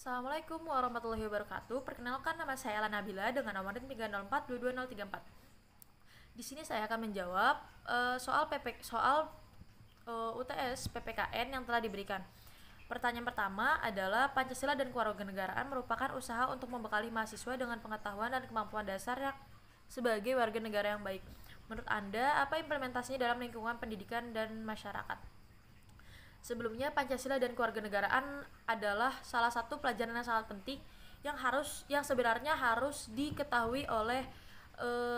Assalamualaikum warahmatullahi wabarakatuh. Perkenalkan, nama saya Ella Nabila dengan nomor 304222034. Di sini saya akan menjawab soal UTS PPKN yang telah diberikan. Pertanyaan pertama adalah Pancasila dan kewarganegaraan merupakan usaha untuk membekali mahasiswa dengan pengetahuan dan kemampuan dasar yang sebagai warga negara yang baik. Menurut Anda, apa implementasinya dalam lingkungan pendidikan dan masyarakat? Sebelumnya, Pancasila dan kewarganegaraan adalah salah satu pelajaran yang sangat penting yang sebenarnya harus diketahui oleh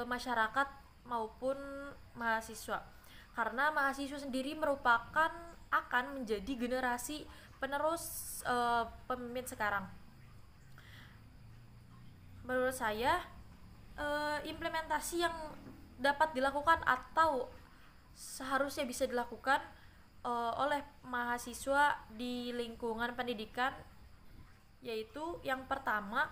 masyarakat maupun mahasiswa. Karena mahasiswa sendiri akan menjadi generasi penerus pemimpin sekarang. Menurut saya, implementasi yang dapat dilakukan atau seharusnya bisa dilakukan oleh mahasiswa di lingkungan pendidikan, yaitu yang pertama,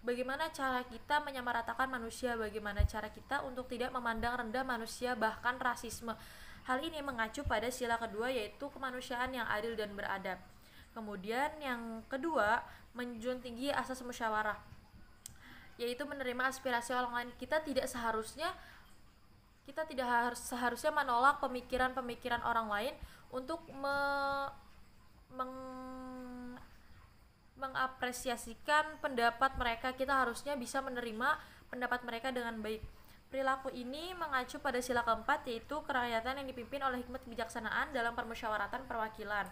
bagaimana cara kita menyamaratakan manusia, bagaimana cara kita untuk tidak memandang rendah manusia, bahkan rasisme. Hal ini mengacu pada sila kedua, yaitu kemanusiaan yang adil dan beradab. Kemudian yang kedua, menjunjung tinggi asas musyawarah, yaitu menerima aspirasi orang lain. Kita tidak seharusnya menolak pemikiran orang lain untuk mengapresiasikan pendapat mereka. Kita harusnya bisa menerima pendapat mereka dengan baik. Perilaku ini mengacu pada sila keempat, yaitu kerakyatan yang dipimpin oleh hikmat kebijaksanaan dalam permusyawaratan perwakilan.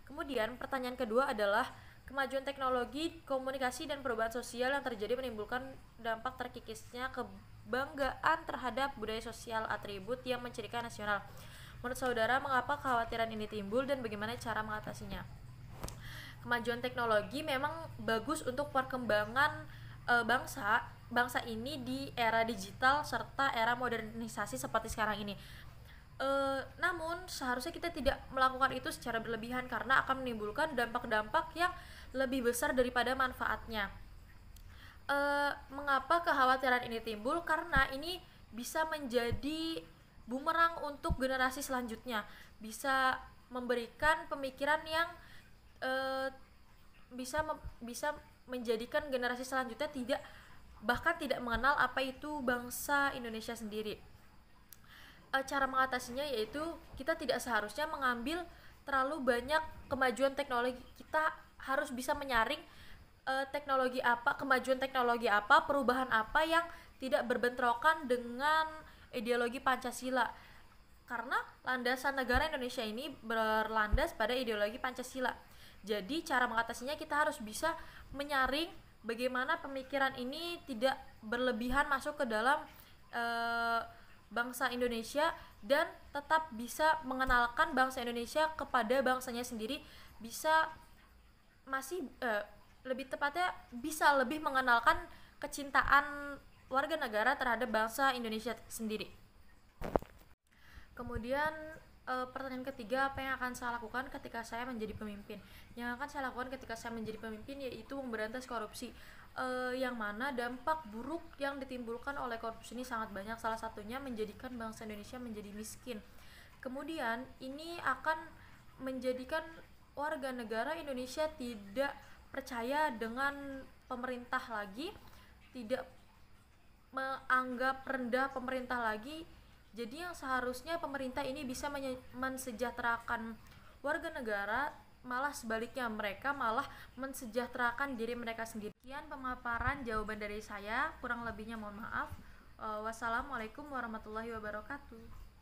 Kemudian pertanyaan kedua adalah kemajuan teknologi, komunikasi, dan perubahan sosial yang terjadi menimbulkan dampak terkikisnya kebanggaan terhadap budaya sosial, atribut yang mencirikan nasional. Menurut saudara, mengapa kekhawatiran ini timbul dan bagaimana cara mengatasinya? Kemajuan teknologi memang bagus untuk perkembangan bangsa ini di era digital serta era modernisasi seperti sekarang ini. Namun seharusnya kita tidak melakukan itu secara berlebihan karena akan menimbulkan dampak-dampak yang lebih besar daripada manfaatnya. Mengapa kekhawatiran ini timbul? Karena ini bisa menjadi bumerang untuk generasi selanjutnya, bisa memberikan pemikiran yang bisa menjadikan generasi selanjutnya bahkan tidak mengenal apa itu bangsa Indonesia sendiri. Cara mengatasinya yaitu kita tidak seharusnya mengambil terlalu banyak kemajuan teknologi. Kita harus bisa menyaring kemajuan teknologi apa, perubahan apa yang tidak berbentrokan dengan ideologi Pancasila. Karena landasan negara Indonesia ini berlandas pada ideologi Pancasila. Jadi cara mengatasinya kita harus bisa menyaring bagaimana pemikiran ini tidak berlebihan masuk ke dalam bangsa Indonesia dan tetap bisa mengenalkan bangsa Indonesia kepada bangsanya sendiri, lebih tepatnya bisa lebih mengenalkan kecintaan warga negara terhadap bangsa Indonesia sendiri. Kemudian pertanyaan ketiga, apa yang akan saya lakukan ketika saya menjadi pemimpin? Yang akan saya lakukan ketika saya menjadi pemimpin yaitu memberantas korupsi, yang mana dampak buruk yang ditimbulkan oleh korupsi ini sangat banyak. Salah satunya menjadikan bangsa Indonesia menjadi miskin. Kemudian ini akan menjadikan warga negara Indonesia tidak percaya dengan pemerintah lagi, tidak menganggap rendah pemerintah lagi. Jadi yang seharusnya pemerintah ini bisa mensejahterakan warga negara, malah sebaliknya mereka malah mensejahterakan diri mereka sendiri. Sekian pemaparan jawaban dari saya, kurang lebihnya mohon maaf. Wassalamualaikum warahmatullahi wabarakatuh.